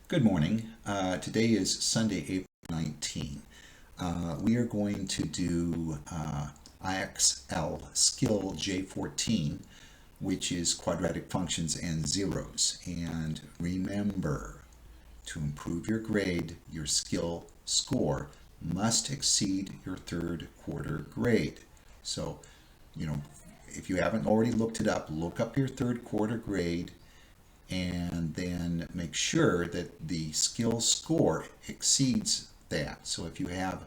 Good morning. Today is Sunday, April 19. We are going to do IXL Skill J14, which is quadratic functions and zeros. And remember, to improve your grade, your skill score must exceed your third quarter grade. So, if you haven't already looked it up, look up your third quarter grade and then make sure that the skill score exceeds that. So if you have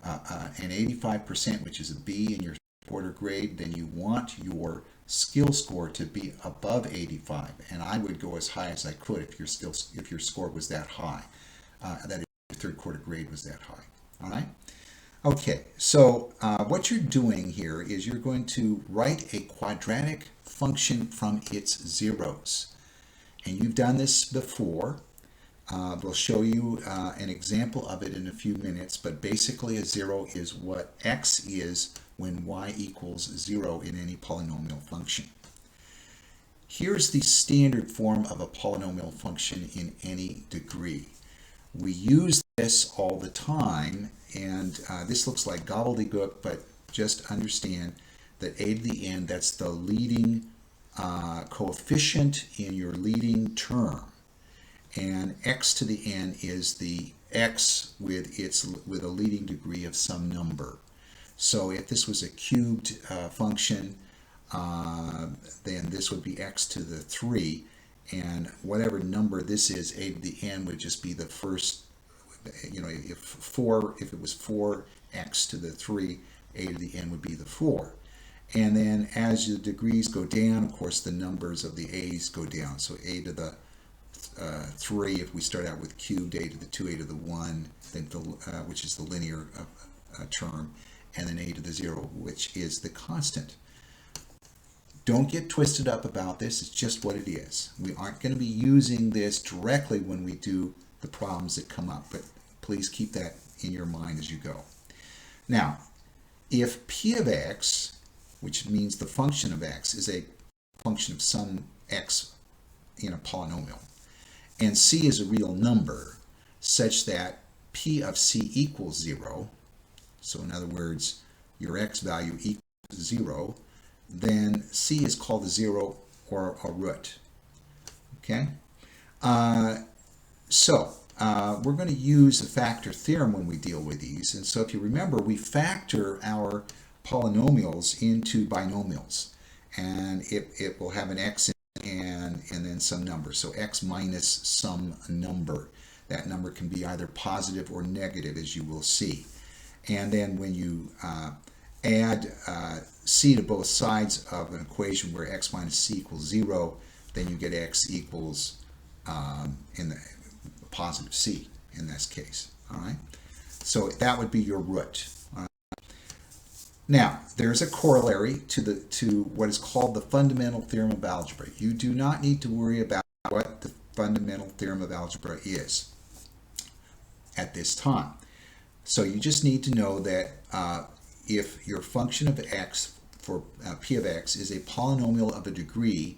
an 85%, which is a B in your quarter grade, then you want your skill score to be above 85. And I would go as high as I could if your score was that high, that your third quarter grade was that high. All right. Okay, so what you're doing here is you're going to write a quadratic function from its zeros. And you've done this before. We'll show you an example of it in a few minutes, but basically a zero is what x is when y equals 0 in any polynomial function. Here's the standard form of a polynomial function in any degree. We use this all the time, and this looks like gobbledygook, but just understand that a to the n, that's the leading coefficient in your leading term, and x to the n is the x with a leading degree of some number. So if this was a cubed function, then this would be x to the 3, and whatever number this is, a to the n would just be the first. If it was 4x to the 3, a to the n would be the 4. And then as the degrees go down, of course, the numbers of the a's go down. So a to the 3, if we start out with cubed, a to the 2, a to the 1, then which is the linear term, and then a to the 0, which is the constant. Don't get twisted up about this. It's just what it is. We aren't going to be using this directly when we do the problems that come up, but please keep that in your mind as you go. Now, if p of x, which means the function of x, is a function of some x in a polynomial, and c is a real number such that p of c equals 0, so in other words, your x value equals 0, then c is called a 0 or a root. Okay? We're going to use the factor theorem when we deal with these. And so if you remember, we factor our polynomials into binomials, and it will have an x and then some number. So x minus some number. That number can be either positive or negative, as you will see. And then when you add c to both sides of an equation where x minus c equals 0, then you get x equals in the positive c in this case. All right. So that would be your root. Now, there's a corollary to what is called the fundamental theorem of algebra. You do not need to worry about what the fundamental theorem of algebra is at this time. So you just need to know that if your function of x for p of x is a polynomial of a degree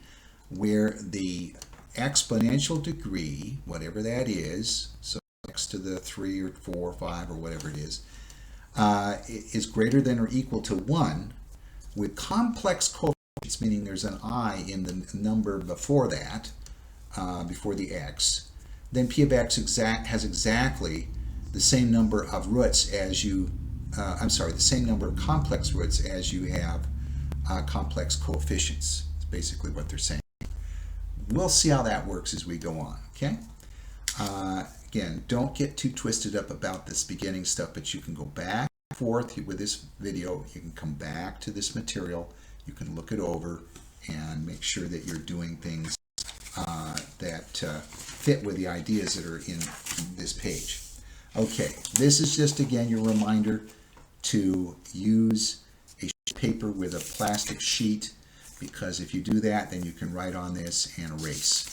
where the exponential degree, whatever that is, so x to the 3 or 4 or 5 or whatever it is greater than or equal to 1 with complex coefficients, meaning there's an I in the number before that, before the x, then p of x has exactly the same number of roots as you, the same number of complex roots as you have complex coefficients. It's basically what they're saying. We'll see how that works as we go on, okay? Again, don't get too twisted up about this beginning stuff, but you can go back and forth with this video. You can come back to this material. You can look it over and make sure that you're doing things that fit with the ideas that are in this page. Okay, this is just, again, your reminder to use a paper with a plastic sheet, because if you do that, then you can write on this and erase,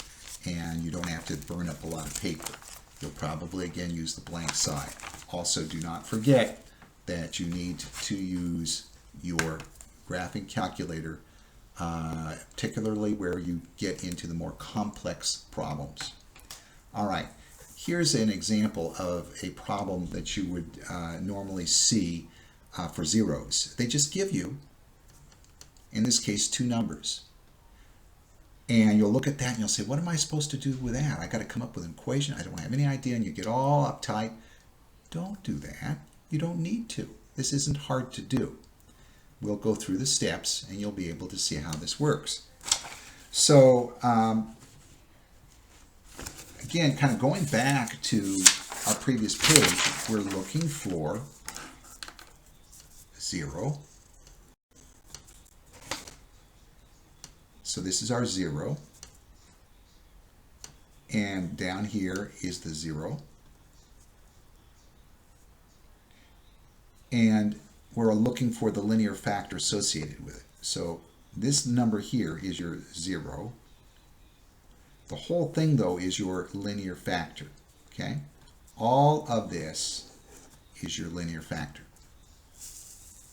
and you don't have to burn up a lot of paper. You'll probably, again, use the blank side. Also, do not forget that you need to use your graphing calculator, particularly where you get into the more complex problems. All right, here's an example of a problem that you would normally see for zeros. They just give you, in this case, two numbers. And you'll look at that and you'll say, what am I supposed to do with that? I got to come up with an equation. I don't have any idea. And you get all uptight. Don't do that. You don't need to. This isn't hard to do. We'll go through the steps and you'll be able to see how this works. So, again, kind of going back to our previous page, we're looking for 0. So this is our 0. And down here is the 0. And we're looking for the linear factor associated with it. So this number here is your 0. The whole thing, though, is your linear factor. Okay? All of this is your linear factor.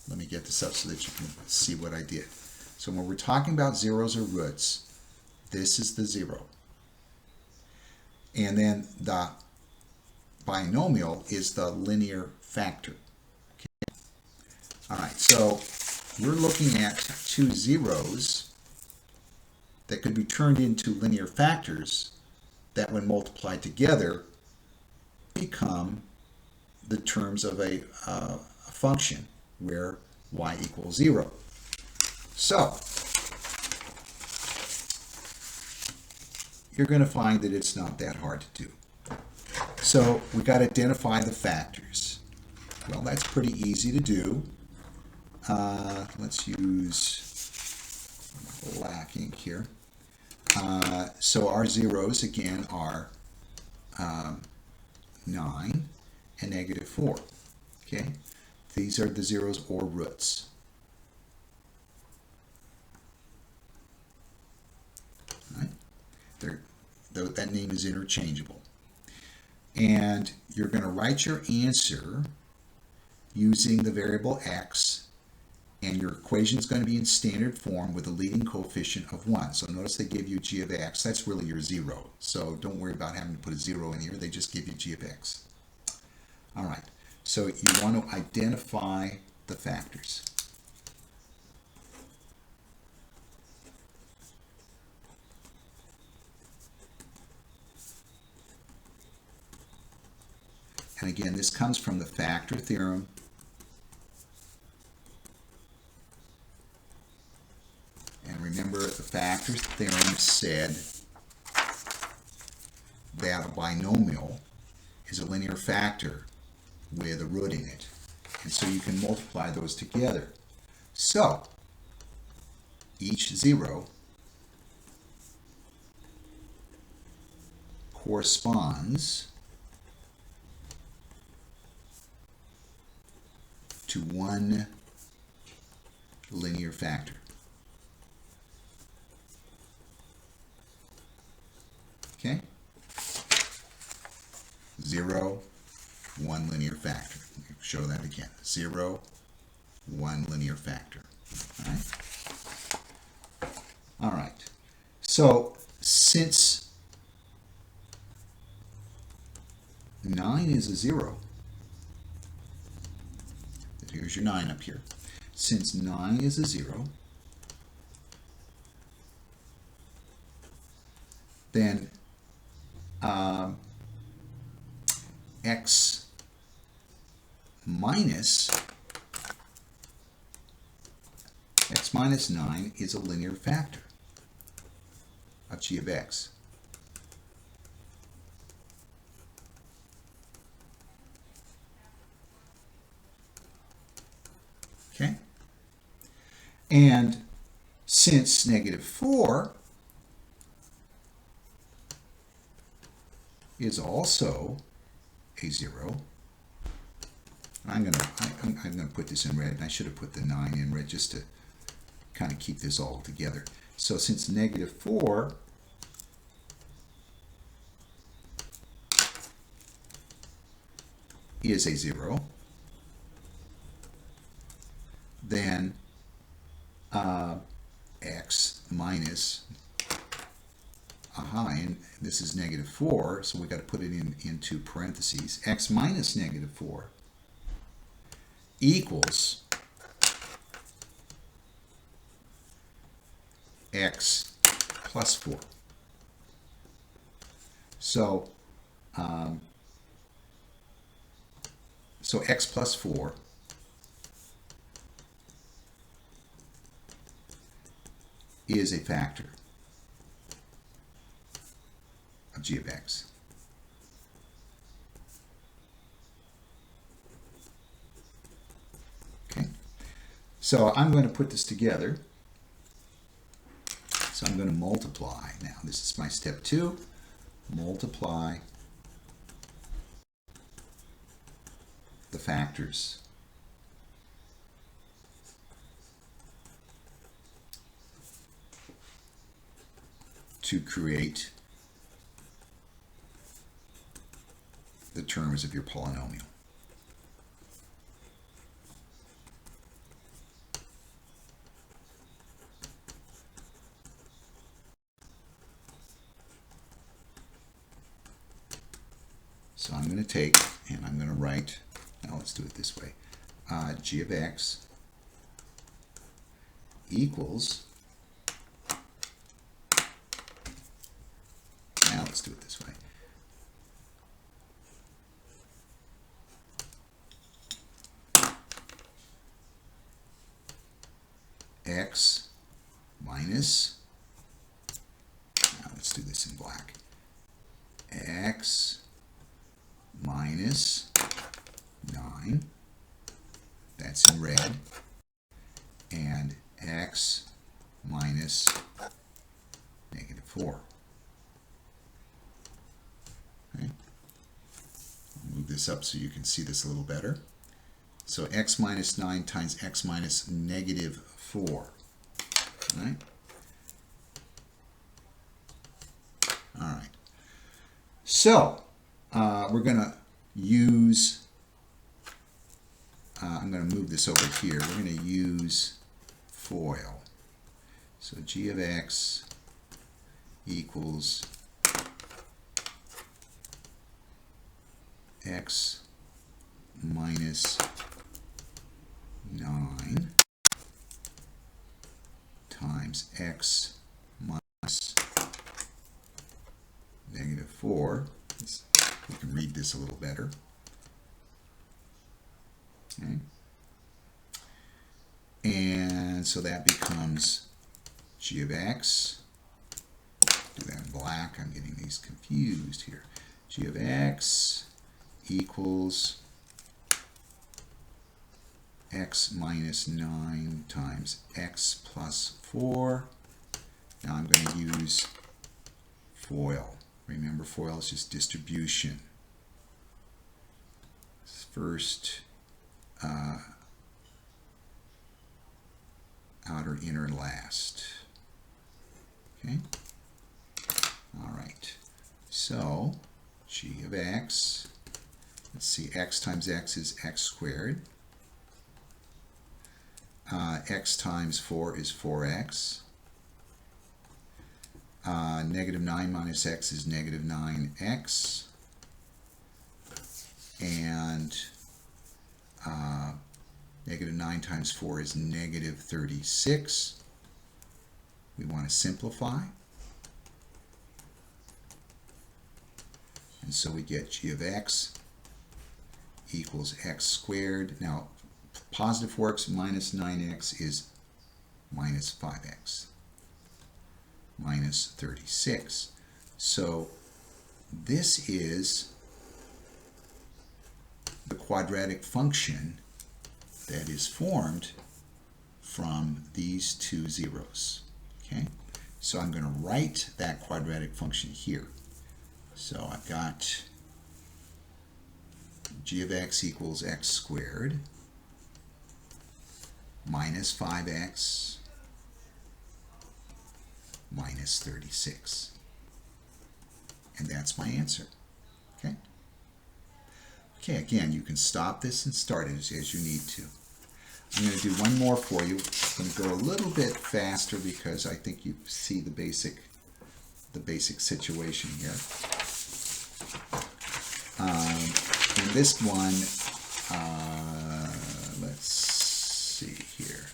Let me get this up so that you can see what I did. So when we're talking about zeros or roots, this is the 0. And then the binomial is the linear factor. Okay. All right, so we're looking at two zeros that could be turned into linear factors that, when multiplied together, become the terms of a function where y equals 0. So, you're going to find that it's not that hard to do. So, we've got to identify the factors. Well, that's pretty easy to do. Let's use black ink here. So, our zeros, again, are 9 and -4. Okay? These are the zeros or roots. Right? That name is interchangeable. And you're going to write your answer using the variable x, and your equation is going to be in standard form with a leading coefficient of 1. So notice they give you g of x. That's really your 0. So don't worry about having to put a 0 in here. They just give you g of x. All right. So you want to identify the factors. And again, this comes from the factor theorem. And remember, the factor theorem said that a binomial is a linear factor with a root in it. And so you can multiply those together. So, each 0 corresponds to one linear factor. Okay? 0, 1 linear factor. Let me show that again. 0, 1 linear factor. All right? All right. So, since 9 is a 0, here's your 9 up here. Since 9 is a 0, then x minus 9 is a linear factor of g of x. Okay? And since -4 is also a 0, I'm gonna put this in red, and I should have put the 9 in red just to kind of keep this all together. So since -4 is a 0, then x minus, and this is negative 4, so we got to put it into parentheses. X minus negative 4 equals x plus 4. So, x plus 4 is a factor of g of x. Okay, so I'm going to put this together. So I'm going to multiply. Now, this is my step 2. Multiply the factors to create the terms of your polynomial. So I'm going to take, and I'm going to write, now let's do it this way, g of x equals, now let's do it this way, x minus, now let's do this in black, x minus 9, that's in red, and x minus negative 4. Okay. I'll move this up so you can see this a little better. So x minus 9 times x minus negative 4. Right? All right. So, we're going to use, I'm going to move this over here. We're going to use FOIL. So g of x equals x minus 9 times x minus negative 4. We can read this a little better. Okay. And so that becomes g of x. Do that in black. I'm getting these confused here. G of x equals x minus 9 times x plus 4. Now I'm going to use FOIL. Remember, FOIL is just distribution. First, outer, inner, last. Okay? All right. So, g of x, let's see, x times x is x squared. X times 4 is 4x. Negative 9 minus x is negative 9x. And negative 9 times 4 is negative 36. We want to simplify. And so we get g of x equals x squared. Now, positive 4x minus 9x is minus 5x. Minus 36. So this is the quadratic function that is formed from these two zeros. Okay, so I'm going to write that quadratic function here. So I've got g of x equals x squared minus 5x minus 36. And that's my answer. Okay? Okay, again, you can stop this and start it as you need to. I'm going to do one more for you. I'm going to go a little bit faster because I think you see the basic the basic situation here. In this one, let's see here.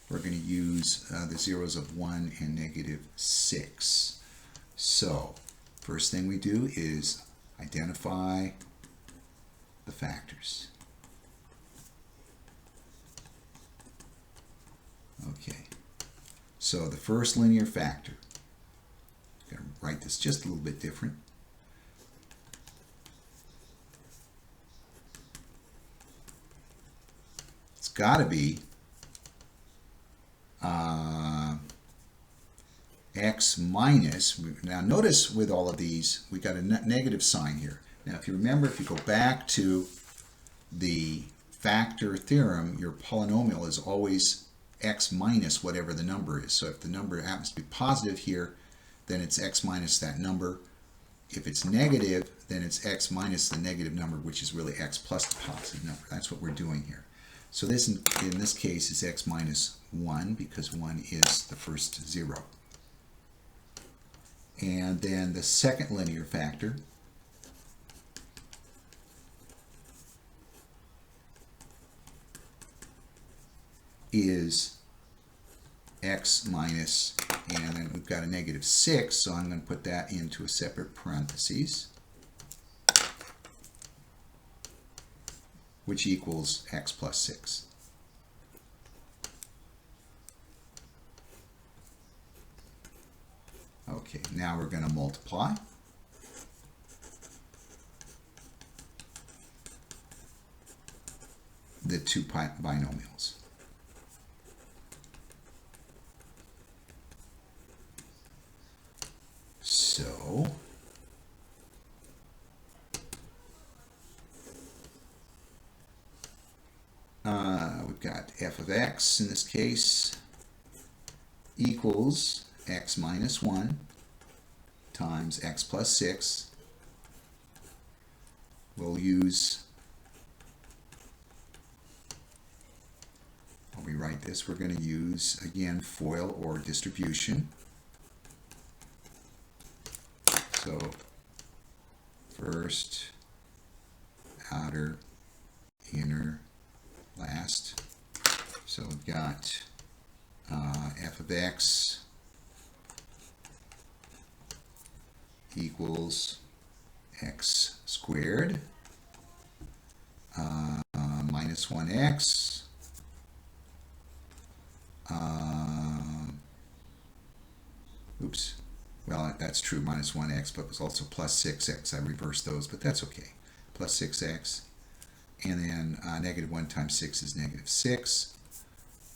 We're going to use the zeros of 1 and -6. So, first thing we do is identify the factors. Okay, so the first linear factor, I'm going to write this just a little bit different. It's got to be x minus, now notice with all of these, we got a negative sign here. Now if you remember, if you go back to the factor theorem, your polynomial is always x minus whatever the number is. So if the number happens to be positive here, then it's x minus that number. If it's negative, then it's x minus the negative number, which is really x plus the positive number. That's what we're doing here. So this, in this case, is x minus 1, because 1 is the first 0. And then the second linear factor is x minus, and then we've got a -6, so I'm going to put that into a separate parentheses, which equals x plus 6. Okay, now we're going to multiply. The two binomials. So, we've got f of x in this case equals x minus 1 times x plus 6. We'll use, when we write this, we're going to use, again, FOIL or distribution. So, first, outer, inner, last. So we've got f of x equals x squared minus 1x oops, well, that's true, minus 1x, but it was also plus 6x. I reversed those, but that's okay. Plus 6x, and then -1 times 6 is -6,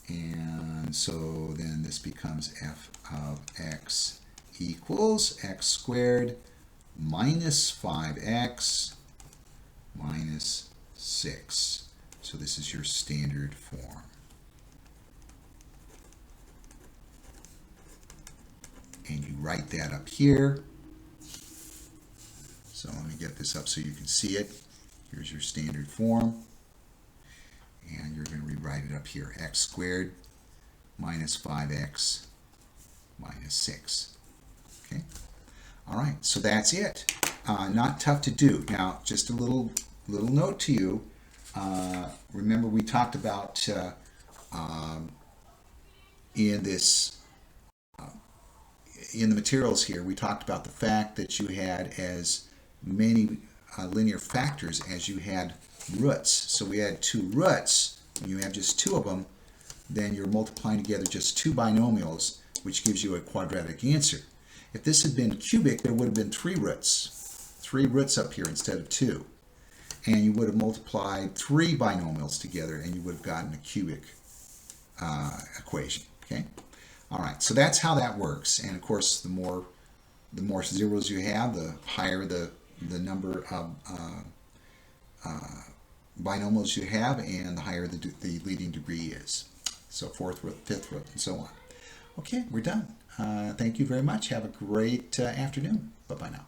and so then this becomes f of x equals x squared minus 5x minus 6. So this is your standard form. And you write that up here. So let me get this up so you can see it. Here's your standard form. And you're going to rewrite it up here. X squared minus 5x minus 6. Okay. All right, so that's it. Not tough to do. Now, just a little note to you. Remember we talked about in the materials here, we talked about the fact that you had as many linear factors as you had roots. So we had 2 roots. When you have just 2 of them, then you're multiplying together just 2 binomials, which gives you a quadratic answer. If this had been cubic, there would have been 3 roots. 3 roots up here instead of 2. And you would have multiplied 3 binomials together, and you would have gotten a cubic equation. Okay? All right, so that's how that works. And of course, the more zeros you have, the higher the number of binomials you have, and the higher the leading degree is. So 4th root, 5th root, and so on. Okay, we're done. Thank you very much. Have a great afternoon. Bye-bye now.